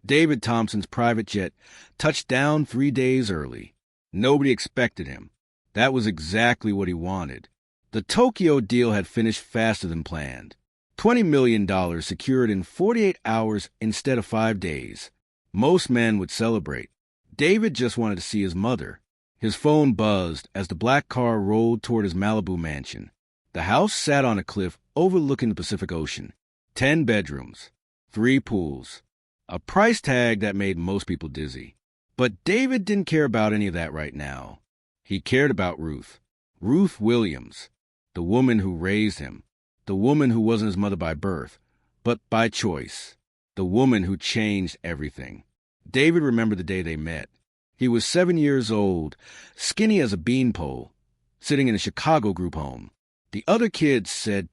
David Thompson's private jet touched down 3 days early. Nobody expected him. That was exactly what he wanted. The Tokyo deal had finished faster than planned. $20 million secured in 48 hours instead of 5 days. Most men would celebrate. David just wanted to see his mother. His phone buzzed as the black car rolled toward his Malibu mansion. The house sat on a cliff overlooking the Pacific Ocean. 10 bedrooms, 3 pools. A price tag that made most people dizzy. But David didn't care about any of that right now. He cared about Ruth. Ruth Williams, the woman who raised him. The woman who wasn't his mother by birth, but by choice. The woman who changed everything. David remembered the day they met. He was 7 years old, skinny as a beanpole, sitting in a Chicago group home. The other kids said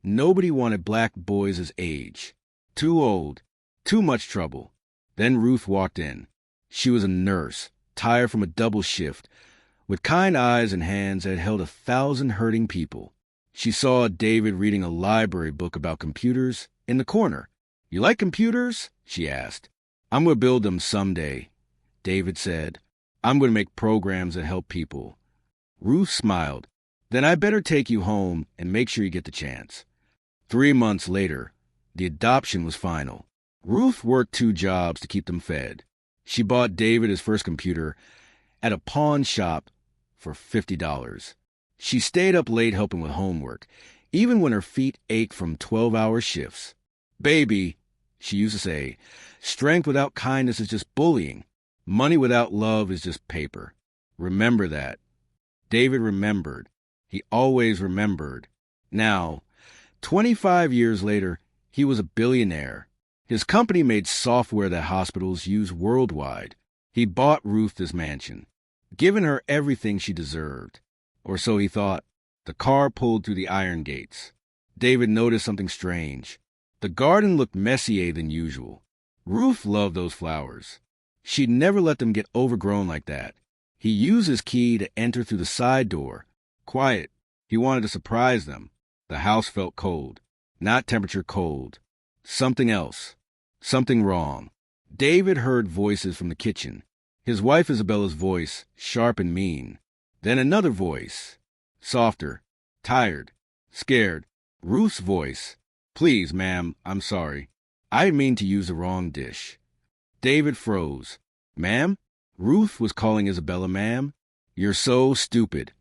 nobody wanted black boys his age. Too old, too much trouble. Then Ruth walked in. She was a nurse, tired from a double shift, with kind eyes and hands that had held 1,000 hurting people. She saw David reading a library book about computers in the corner. "You like computers?" she asked. "I'm going to build them someday," David said. "I'm going to make programs that help people." Ruth smiled. "Then I better take you home and make sure you get the chance." 3 months later, the adoption was final. Ruth worked 2 jobs to keep them fed. She bought David his first computer at a pawn shop for $50. She stayed up late helping with homework, even when her feet ached from 12-hour shifts. "Baby," she used to say, "strength without kindness is just bullying. Money without love is just paper. Remember that." David remembered. He always remembered. Now, 25 years later, he was a billionaire. His company made software that hospitals use worldwide. He bought Ruth this mansion, given her everything she deserved. Or so he thought. The car pulled through the iron gates. David noticed something strange. The garden looked messier than usual. Ruth loved those flowers. She'd never let them get overgrown like that. He used his key to enter through the side door. Quiet. He wanted to surprise them. The house felt cold. Not temperature cold. Something else. Something wrong. David heard voices from the kitchen. His wife Isabella's voice, sharp and mean. Then another voice, softer, tired, scared. Ruth's voice. "Please, ma'am, I'm sorry. I didn't mean to use the wrong dish." David froze. "Ma'am?" Ruth was calling Isabella ma'am. "You're so stupid,"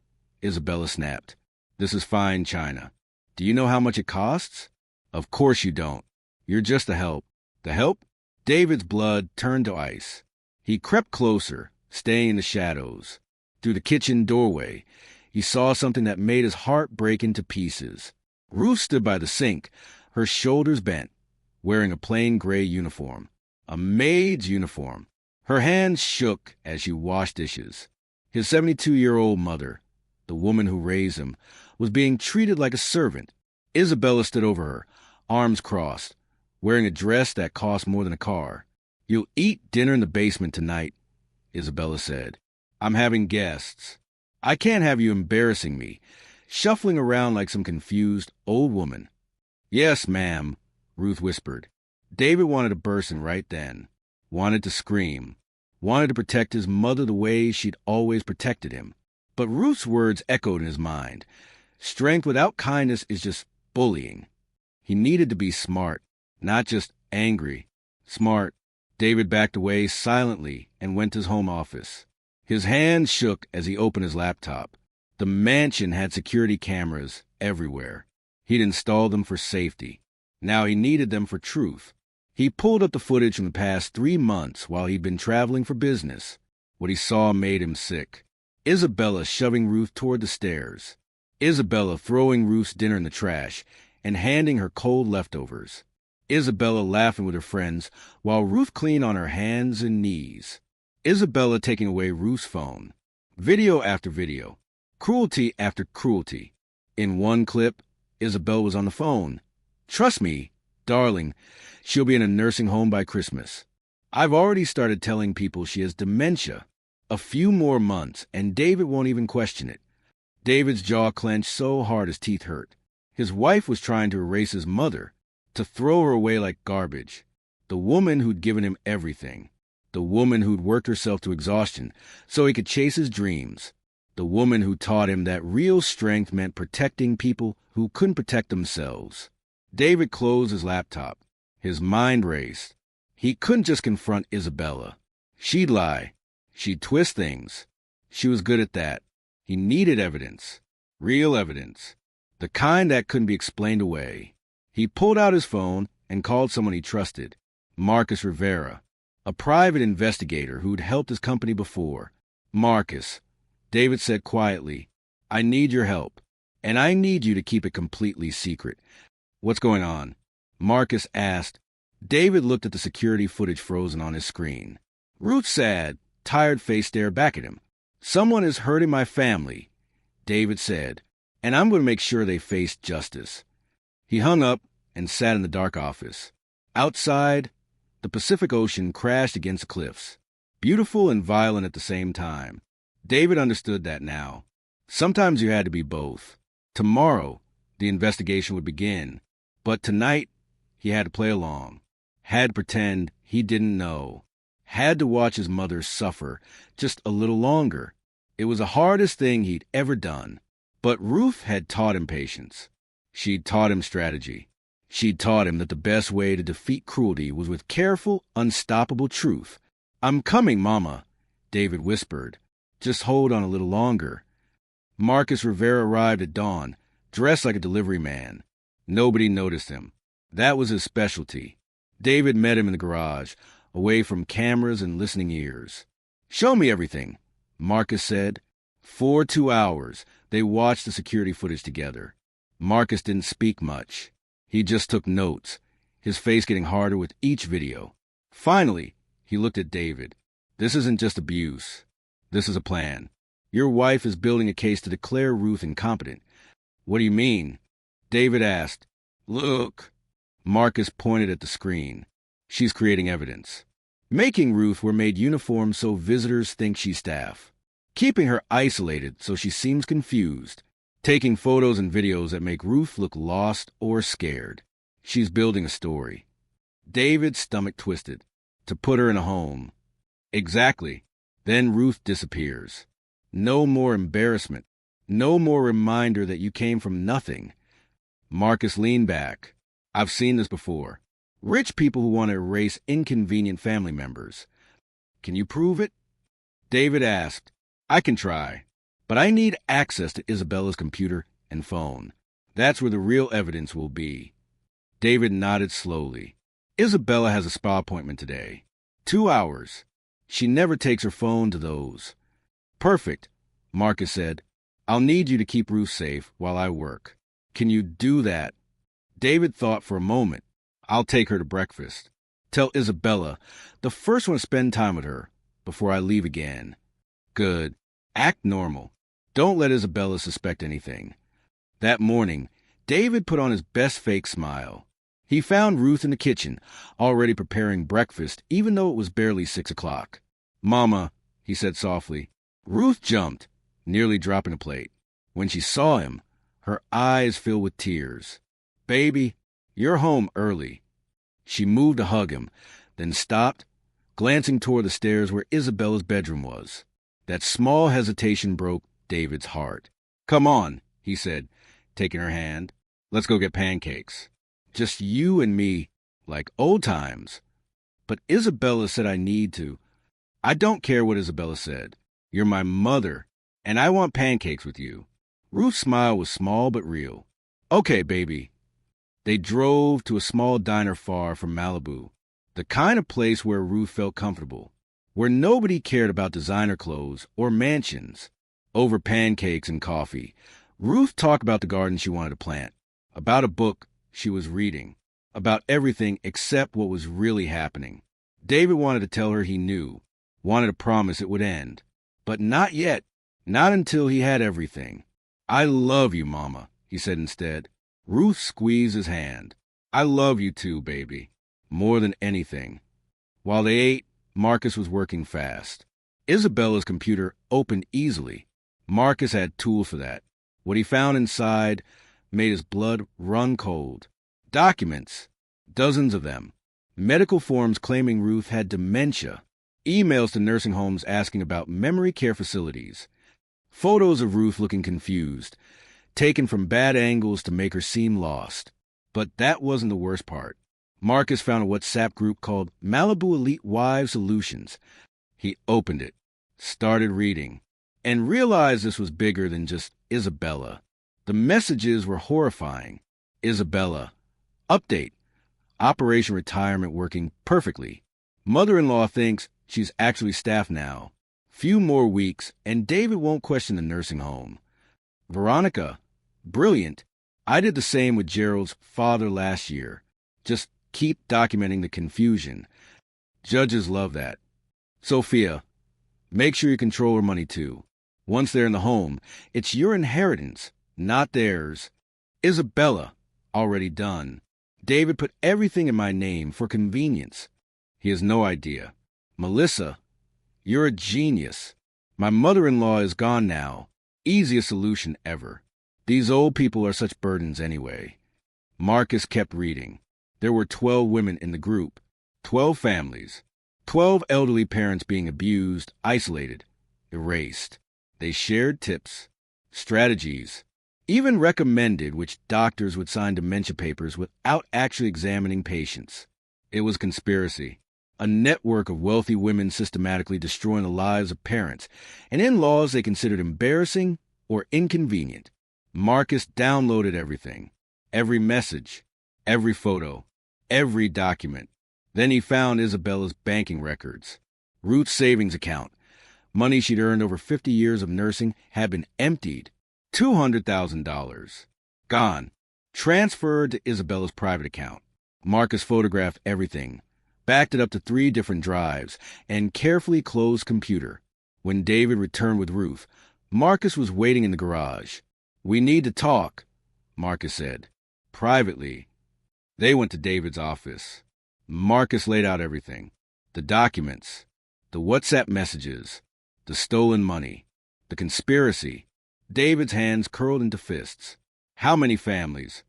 Isabella snapped. "This is fine china. Do you know how much it costs?" "Of course you don't. You're just a help." "The help?" David's blood turned to ice. He crept closer, staying in the shadows. Through the kitchen doorway, he saw something that made his heart break into pieces. Ruth stood by the sink, her shoulders bent, wearing a plain gray uniform. A maid's uniform. Her hands shook as she washed dishes. His 72-year-old mother, the woman who raised him, was being treated like a servant. Isabella stood over her, arms crossed, wearing a dress that cost more than a car. "You'll eat dinner in the basement tonight," Isabella said. "I'm having guests. I can't have you embarrassing me, shuffling around like some confused old woman." "Yes, ma'am," Ruth whispered. David wanted to burst in right then, wanted to scream, wanted to protect his mother the way she'd always protected him. But Ruth's words echoed in his mind. Strength without kindness is just bullying. He needed to be smart, not just angry. Smart. David backed away silently and went to his home office. His hands shook as he opened his laptop. The mansion had security cameras everywhere. He'd installed them for safety. Now he needed them for truth. He pulled up the footage from the past 3 months while he'd been traveling for business. What he saw made him sick. Isabella shoving Ruth toward the stairs. Isabella throwing Ruth's dinner in the trash and handing her cold leftovers. Isabella laughing with her friends while Ruth cleaned on her hands and knees. Isabella taking away Ruth's phone. Video after video. Cruelty after cruelty. In one clip, Isabella was on the phone. "Trust me, darling, she'll be in a nursing home by Christmas. I've already started telling people she has dementia. A few more months, and David won't even question it." David's jaw clenched so hard his teeth hurt. His wife was trying to erase his mother, to throw her away like garbage. The woman who'd given him everything. The woman who'd worked herself to exhaustion so he could chase his dreams. The woman who taught him that real strength meant protecting people who couldn't protect themselves. David closed his laptop. His mind raced. He couldn't just confront Isabella. She'd lie. She'd twist things. She was good at that. He needed evidence. Real evidence. The kind that couldn't be explained away. He pulled out his phone and called someone he trusted, Marcus Rivera, a private investigator who'd helped his company before. Marcus, David said quietly, I need your help, and I need you to keep it completely secret. What's going on? Marcus asked. David looked at the security footage frozen on his screen. Ruth's sad, tired face stared back at him. Someone is hurting my family, David said, and I'm going to make sure they face justice. He hung up and sat in the dark office. Outside, the Pacific Ocean crashed against the cliffs, beautiful and violent at the same time. David understood that now. Sometimes you had to be both. Tomorrow, the investigation would begin, but tonight, he had to play along, had to pretend he didn't know, had to watch his mother suffer just a little longer. It was the hardest thing he'd ever done, but Ruth had taught him patience. She'd taught him strategy. She'd taught him that the best way to defeat cruelty was with careful, unstoppable truth. I'm coming, Mama, David whispered. Just hold on a little longer. Marcus Rivera arrived at dawn, dressed like a delivery man. Nobody noticed him. That was his specialty. David met him in the garage, away from cameras and listening ears. Show me everything, Marcus said. For 2 hours, they watched the security footage together. Marcus didn't speak much. He just took notes, his face getting harder with each video. Finally, he looked at David. This isn't just abuse. This is a plan. Your wife is building a case to declare Ruth incompetent. What do you mean? David asked. Look. Marcus pointed at the screen. She's creating evidence. Making Ruth wear made uniforms so visitors think she's staff. Keeping her isolated so she seems confused. Taking photos and videos that make Ruth look lost or scared. She's building a story. David's stomach twisted. To put her in a home. Exactly. Then Ruth disappears. No more embarrassment. No more reminder that you came from nothing. Marcus leaned back. I've seen this before. Rich people who want to erase inconvenient family members. Can you prove it? David asked. I can try. But I need access to Isabella's computer and phone. That's where the real evidence will be. David nodded slowly. Isabella has a spa appointment today. 2 hours. She never takes her phone to those. Perfect, Marcus said. I'll need you to keep Ruth safe while I work. Can you do that? David thought for a moment. I'll take her to breakfast. Tell Isabella, the first one to spend time with her, before I leave again. Good. Act normal. Don't let Isabella suspect anything. That morning, David put on his best fake smile. He found Ruth in the kitchen, already preparing breakfast, even though it was barely 6 o'clock. Mama, he said softly. Ruth jumped, nearly dropping a plate. When she saw him, her eyes filled with tears. Baby, you're home early. She moved to hug him, then stopped, glancing toward the stairs where Isabella's bedroom was. That small hesitation broke David's heart. Come on, he said, taking her hand. Let's go get pancakes. Just you and me, like old times. But Isabella said I need to. I don't care what Isabella said. You're my mother, and I want pancakes with you. Ruth's smile was small but real. Okay, baby. They drove to a small diner far from Malibu, the kind of place where Ruth felt comfortable, where nobody cared about designer clothes or mansions. Over pancakes and coffee, Ruth talked about the garden she wanted to plant, about a book she was reading, about everything except what was really happening. David wanted to tell her he knew, wanted to promise it would end. But not yet, not until he had everything. I love you, Mama, he said instead. Ruth squeezed his hand. I love you too, baby. More than anything. While they ate, Marcus was working fast. Isabella's computer opened easily. Marcus had tools for that. What he found inside made his blood run cold. Documents. Dozens of them. medical forms claiming Ruth had dementia, emails to nursing homes asking about memory care facilities, photos of Ruth looking confused, taken from bad angles to make her seem lost. But that wasn't the worst part. Marcus found a WhatsApp group called Malibu Elite Wives Solutions. He opened it, started reading, and realized this was bigger than just Isabella. The messages were horrifying. Isabella. Update. Operation Retirement working perfectly. Mother-in-law thinks she's actually staffed now. Few more weeks, and David won't question the nursing home. Veronica. Brilliant. I did the same with Gerald's father last year. Just keep documenting the confusion. Judges love that. Sophia. Make sure you control her money too. Once they're in the home, it's your inheritance, not theirs. Isabella. Already done. David put everything in my name for convenience. He has no idea. Melissa. You're a genius. My mother-in-law is gone now. Easiest solution ever. These old people are such burdens anyway. Marcus kept reading. There were 12 women in the group. 12 families. 12 elderly parents being abused, isolated, erased. They shared tips, strategies, even recommended which doctors would sign dementia papers without actually examining patients. It was conspiracy. A network of wealthy women systematically destroying the lives of parents and in-laws they considered embarrassing or inconvenient. Marcus downloaded everything. Every message, every photo, every document. Then he found Isabella's banking records. Ruth's savings account. Money she'd earned over 50 years of nursing had been emptied. $200,000. Gone. Transferred to Isabella's private account. Marcus photographed everything, backed it up to 3 different drives, and carefully closed computer. When David returned with Ruth, Marcus was waiting in the garage. We need to talk, Marcus said. Privately. They went to David's office. Marcus laid out everything. The documents, the WhatsApp messages, the stolen money, the conspiracy. David's hands curled into fists. How many families?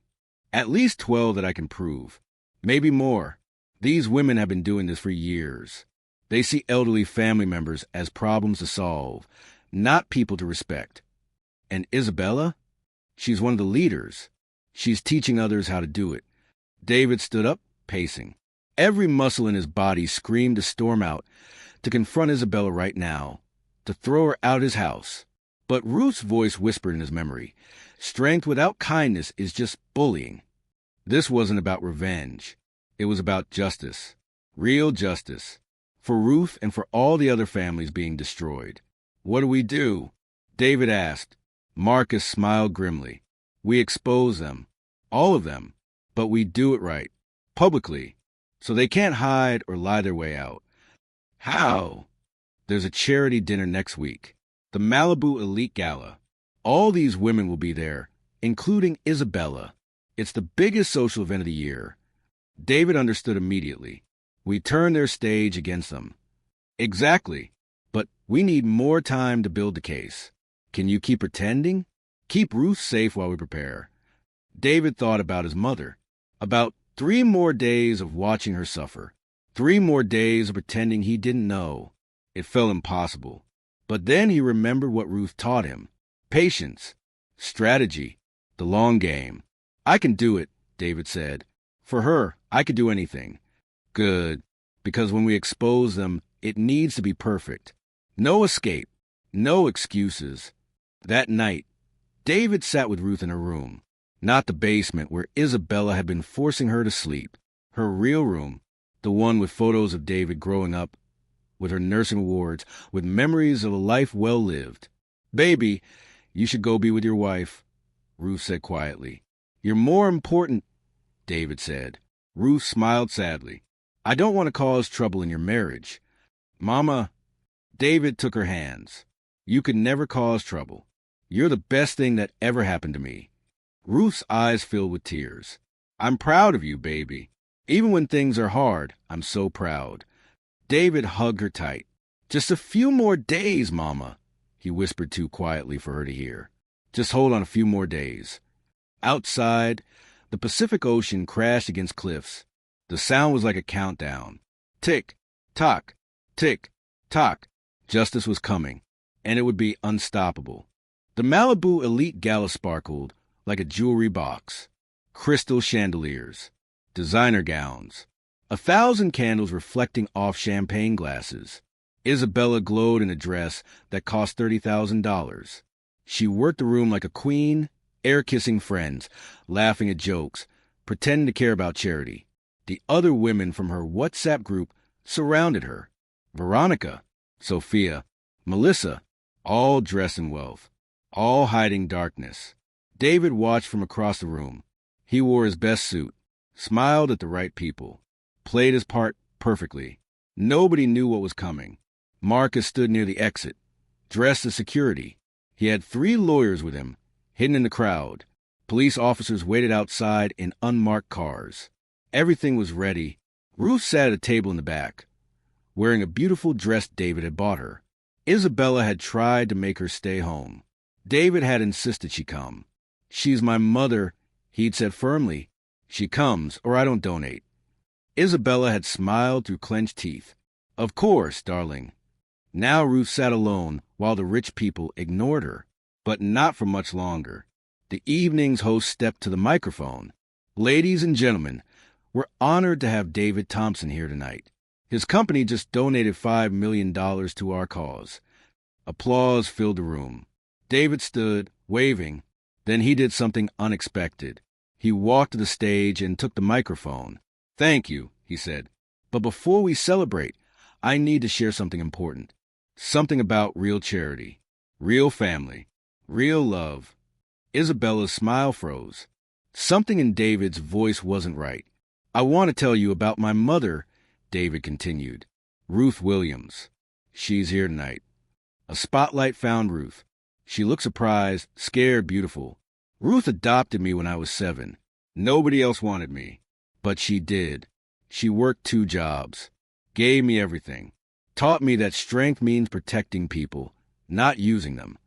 At least 12 that I can prove. Maybe more. These women have been doing this for years. They see elderly family members as problems to solve, not people to respect. And Isabella? She's one of the leaders. She's teaching others how to do it. David stood up, pacing. Every muscle in his body screamed to storm out, to confront Isabella right now, to throw her out his house. But Ruth's voice whispered in his memory, strength without kindness is just bullying. This wasn't about revenge. It was about justice. Real justice. For Ruth and for all the other families being destroyed. What do we do? David asked. Marcus smiled grimly. We expose them. All of them. But we do it right. Publicly. So they can't hide or lie their way out. How? There's a charity dinner next week. The Malibu Elite Gala. All these women will be there, including Isabella. It's the biggest social event of the year. David understood immediately. We turn their stage against them. Exactly. But we need more time to build the case. Can you keep pretending? Keep Ruth safe while we prepare. David thought about his mother. About 3 more days of watching her suffer. 3 more days of pretending he didn't know. It felt impossible. But then he remembered what Ruth taught him. Patience. Strategy. The long game. I can do it, David said. For her, I could do anything. Good. Because when we expose them, it needs to be perfect. No escape. No excuses. That night, David sat with Ruth in her room. Not the basement where Isabella had been forcing her to sleep. Her real room. The one with photos of David growing up, with her nursing awards, with memories of a life well lived. Baby, you should go be with your wife, Ruth said quietly. You're more important, David said. Ruth smiled sadly. I don't want to cause trouble in your marriage. Mama, David took her hands. You could never cause trouble. You're the best thing that ever happened to me. Ruth's eyes filled with tears. I'm proud of you, baby. Even when things are hard, I'm so proud. David hugged her tight. Just a few more days, Mama, he whispered too quietly for her to hear. Just hold on a few more days. Outside, the Pacific Ocean crashed against cliffs. The sound was like a countdown. Tick, tock, tick, tock. Justice was coming, and it would be unstoppable. The Malibu Elite Gala sparkled like a jewelry box. Crystal chandeliers, designer gowns, 1,000 candles reflecting off champagne glasses. Isabella glowed in a dress that cost $30,000. She worked the room like a queen, air-kissing friends, laughing at jokes, pretending to care about charity. The other women from her WhatsApp group surrounded her. Veronica, Sophia, Melissa, all dressed in wealth, all hiding darkness. David watched from across the room. He wore his best suit, smiled at the right people, played his part perfectly. Nobody knew what was coming. Marcus stood near the exit, dressed as security. He had 3 lawyers with him, hidden in the crowd. Police officers waited outside in unmarked cars. Everything was ready. Ruth sat at a table in the back, wearing a beautiful dress David had bought her. Isabella had tried to make her stay home. David had insisted she come. "She's my mother," he'd said firmly. "She comes, or I don't donate." Isabella had smiled through clenched teeth. "Of course, darling." Now Ruth sat alone while the rich people ignored her. But not for much longer. The evening's host stepped to the microphone. "Ladies and gentlemen, we're honored to have David Thompson here tonight. His company just donated $5 million to our cause." Applause filled the room. David stood, waving. Then he did something unexpected. He walked to the stage and took the microphone. "Thank you," he said. "But before we celebrate, I need to share something important. Something about real charity, real family, real love." Isabella's smile froze. Something in David's voice wasn't right. "I want to tell you about my mother," David continued. "Ruth Williams. She's here tonight." A spotlight found Ruth. She looked surprised, scared, beautiful. "Ruth adopted me when I was 7. Nobody else wanted me. But she did. She worked 2 jobs. Gave me everything. Taught me that strength means protecting people, not using them."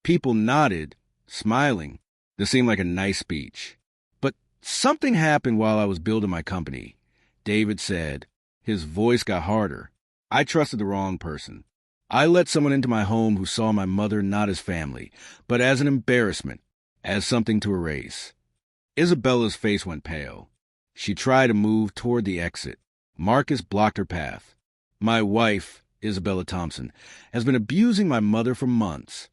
People nodded, smiling. This seemed like a nice speech. "But something happened while I was building my company," David said. His voice got harder. "I trusted the wrong person. I let someone into my home who saw my mother not as family, but as an embarrassment, as something to erase." Isabella's face went pale. She tried to move toward the exit. Marcus blocked her path. "My wife, Isabella Thompson, has been abusing my mother for months."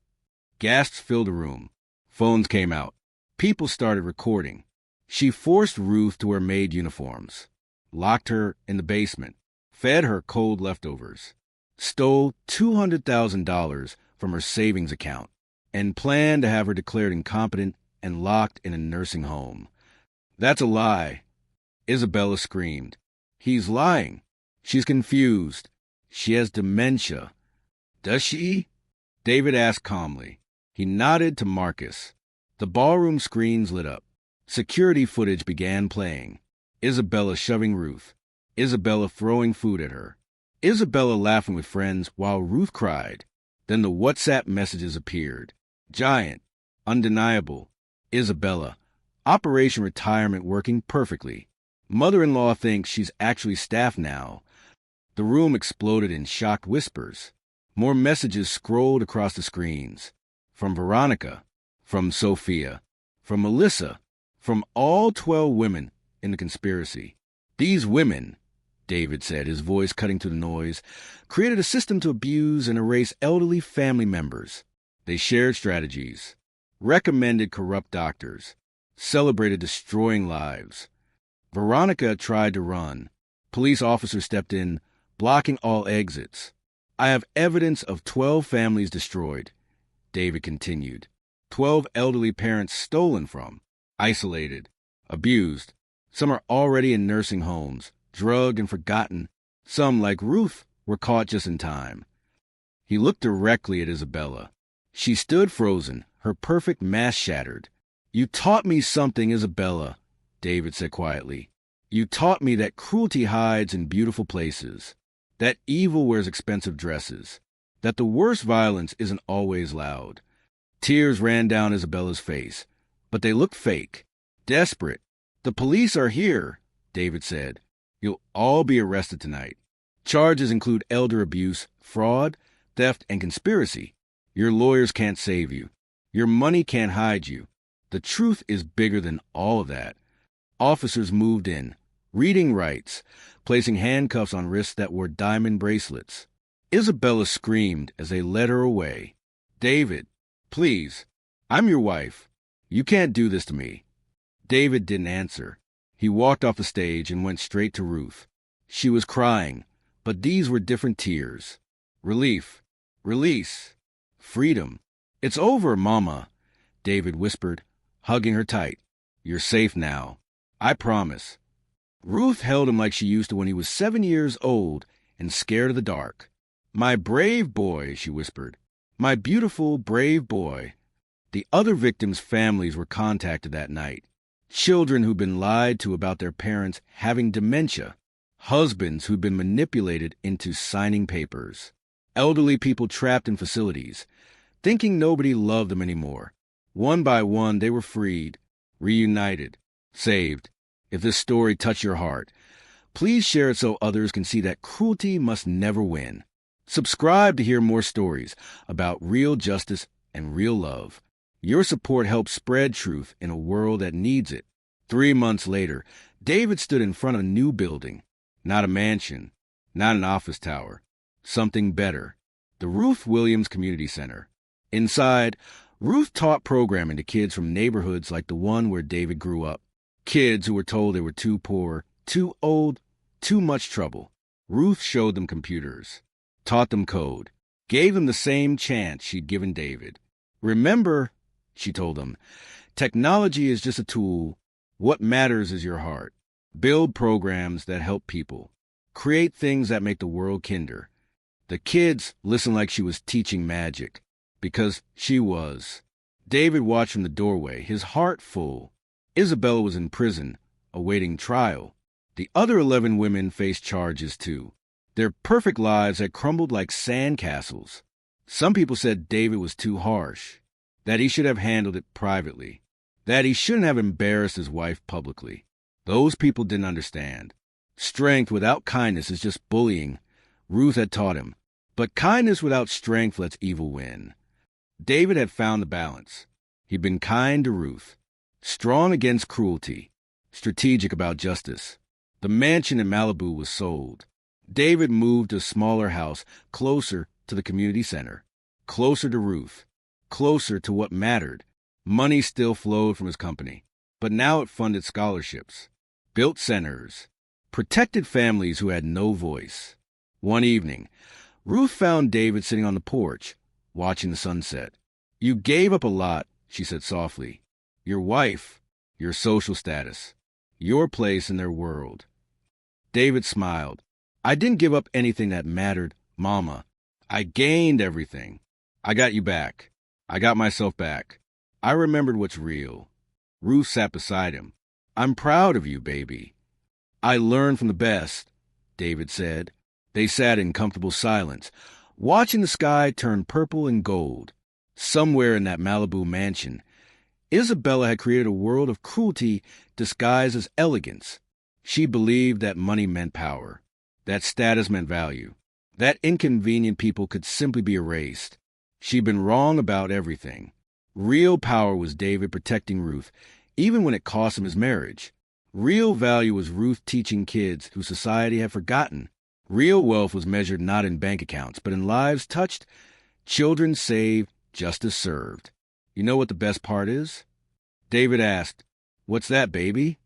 Gasps filled the room. Phones came out. People started recording. She forced Ruth to wear maid uniforms, locked her in the basement, fed her cold leftovers, stole $200,000 from her savings account, and planned to have her declared incompetent and locked in a nursing home. "That's a lie," Isabella screamed. "He's lying. She's confused. She has dementia." "Does she?" David asked calmly. He nodded to Marcus. The ballroom screens lit up. Security footage began playing. Isabella shoving Ruth. Isabella throwing food at her. Isabella laughing with friends while Ruth cried. Then the WhatsApp messages appeared. Giant. Undeniable. Isabella. Operation Retirement working perfectly. Mother-in-law thinks she's actually staff now. The room exploded in shocked whispers. More messages scrolled across the screens. From Veronica. From Sophia. From Melissa. From all 12 women in the conspiracy. These women, David said, his voice cutting through the noise, created a system to abuse and erase elderly family members. They shared strategies, recommended corrupt doctors, celebrated destroying lives. Veronica tried to run. Police officers stepped in, blocking all exits. "I have evidence of 12 families destroyed," David continued. 12 elderly parents stolen from, isolated, abused. Some are already in nursing homes, drugged and forgotten. Some, like Ruth, were caught just in time. He looked directly at Isabella. She stood frozen, her perfect mask shattered. "You taught me something, Isabella," David said quietly. "You taught me that cruelty hides in beautiful places, that evil wears expensive dresses, that the worst violence isn't always loud." Tears ran down Isabella's face, but they looked fake, desperate. "The police are here," David said. You'll all be arrested tonight. Charges include elder abuse, fraud, theft, and conspiracy. Your lawyers can't save you. Your money can't hide you. The truth is bigger than all of that. Officers moved in, reading rights, placing handcuffs on wrists that wore diamond bracelets. Isabella screamed as they led her away. David, please, I'm your wife. You can't do this to me. David didn't answer. He walked off the stage and went straight to Ruth. She was crying, but these were different tears. Relief, release, freedom. It's over, Mama, David whispered, hugging her tight. You're safe now. I promise. Ruth held him like she used to when he was 7 years old and scared of the dark. My brave boy, she whispered. My beautiful, brave boy. The other victims' families were contacted that night. Children who'd been lied to about their parents having dementia. Husbands who'd been manipulated into signing papers. Elderly people trapped in facilities, thinking nobody loved them anymore. One by one, they were freed, reunited, saved. If this story touched your heart, please share it so others can see that cruelty must never win. Subscribe to hear more stories about real justice and real love. Your support helps spread truth in a world that needs it. 3 months later, David stood in front of a new building. Not a mansion, not an office tower. Something better. The Ruth Williams Community Center. Inside, Ruth taught programming to kids from neighborhoods like the one where David grew up. Kids who were told they were too poor, too old, too much trouble. Ruth showed them computers, taught them code, gave them the same chance she'd given David. Remember, she told them, technology is just a tool. What matters is your heart. Build programs that help people. Create things that make the world kinder. The kids listened like she was teaching magic, because she was. David watched from the doorway, his heart full. Isabella was in prison, awaiting trial. The other 11 women faced charges too. Their perfect lives had crumbled like sandcastles. Some people said David was too harsh, that he should have handled it privately, that he shouldn't have embarrassed his wife publicly. Those people didn't understand. Strength without kindness is just bullying, Ruth had taught him. But kindness without strength lets evil win. David had found the balance. He'd been kind to Ruth, strong against cruelty, strategic about justice. The mansion in Malibu was sold. David moved to a smaller house, closer to the community center, closer to Ruth, closer to what mattered. Money still flowed from his company, but now it funded scholarships, built centers, protected families who had no voice. One evening, Ruth found David sitting on the porch, watching the sunset. You gave up a lot, she said softly. Your wife, your social status, your place in their world. David smiled. I didn't give up anything that mattered, Mama. I gained everything. I got you back. I got myself back. I remembered what's real. Ruth sat beside him. I'm proud of you, baby. I learned from the best, David said. They sat in comfortable silence, watching the sky turn purple and gold. Somewhere in that Malibu mansion, Isabella had created a world of cruelty disguised as elegance. She believed that money meant power, that status meant value, that inconvenient people could simply be erased. She'd been wrong about everything. Real power was David protecting Ruth, even when it cost him his marriage. Real value was Ruth teaching kids who society had forgotten. Real wealth was measured not in bank accounts, but in lives touched, children saved, justice served. You know what the best part is? David asked, What's that, baby?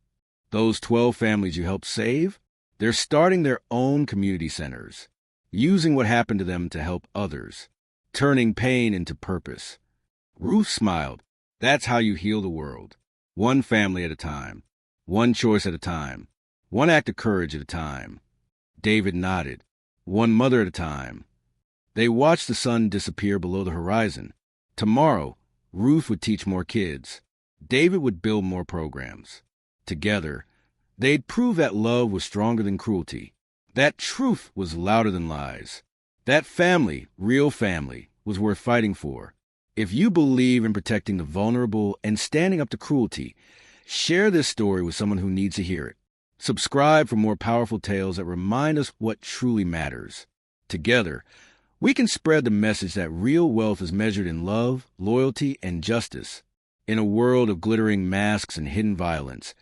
Those 12 families you helped save? They're starting their own community centers, using what happened to them to help others, turning pain into purpose. Ruth smiled. That's how you heal the world. One family at a time, one choice at a time, one act of courage at a time. David nodded. One mother at a time. They watched the sun disappear below the horizon. Tomorrow, Ruth would teach more kids. David would build more programs. Together, they'd prove that love was stronger than cruelty, that truth was louder than lies, that family, real family, was worth fighting for. If you believe in protecting the vulnerable and standing up to cruelty, share this story with someone who needs to hear it. Subscribe for more powerful tales that remind us what truly matters. Together, we can spread the message that real wealth is measured in love, loyalty, and justice. In a world of glittering masks and hidden violence,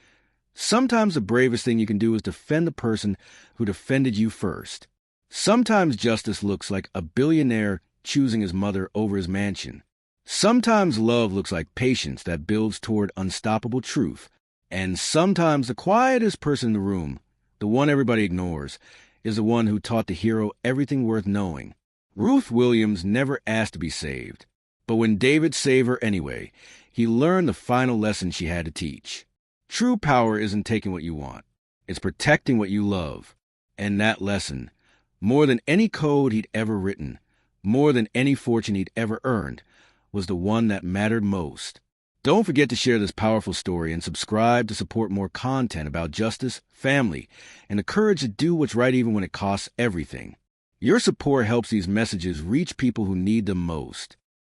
sometimes the bravest thing you can do is defend the person who defended you first. Sometimes justice looks like a billionaire choosing his mother over his mansion. Sometimes love looks like patience that builds toward unstoppable truth. And sometimes the quietest person in the room, the one everybody ignores, is the one who taught the hero everything worth knowing. Ruth Williams never asked to be saved, but when David saved her anyway, he learned the final lesson she had to teach. True power isn't taking what you want. It's protecting what you love. And that lesson, more than any code he'd ever written, more than any fortune he'd ever earned, was the one that mattered most. Don't forget to share this powerful story and subscribe to support more content about justice, family, and the courage to do what's right even when it costs everything. Your support helps these messages reach people who need them most.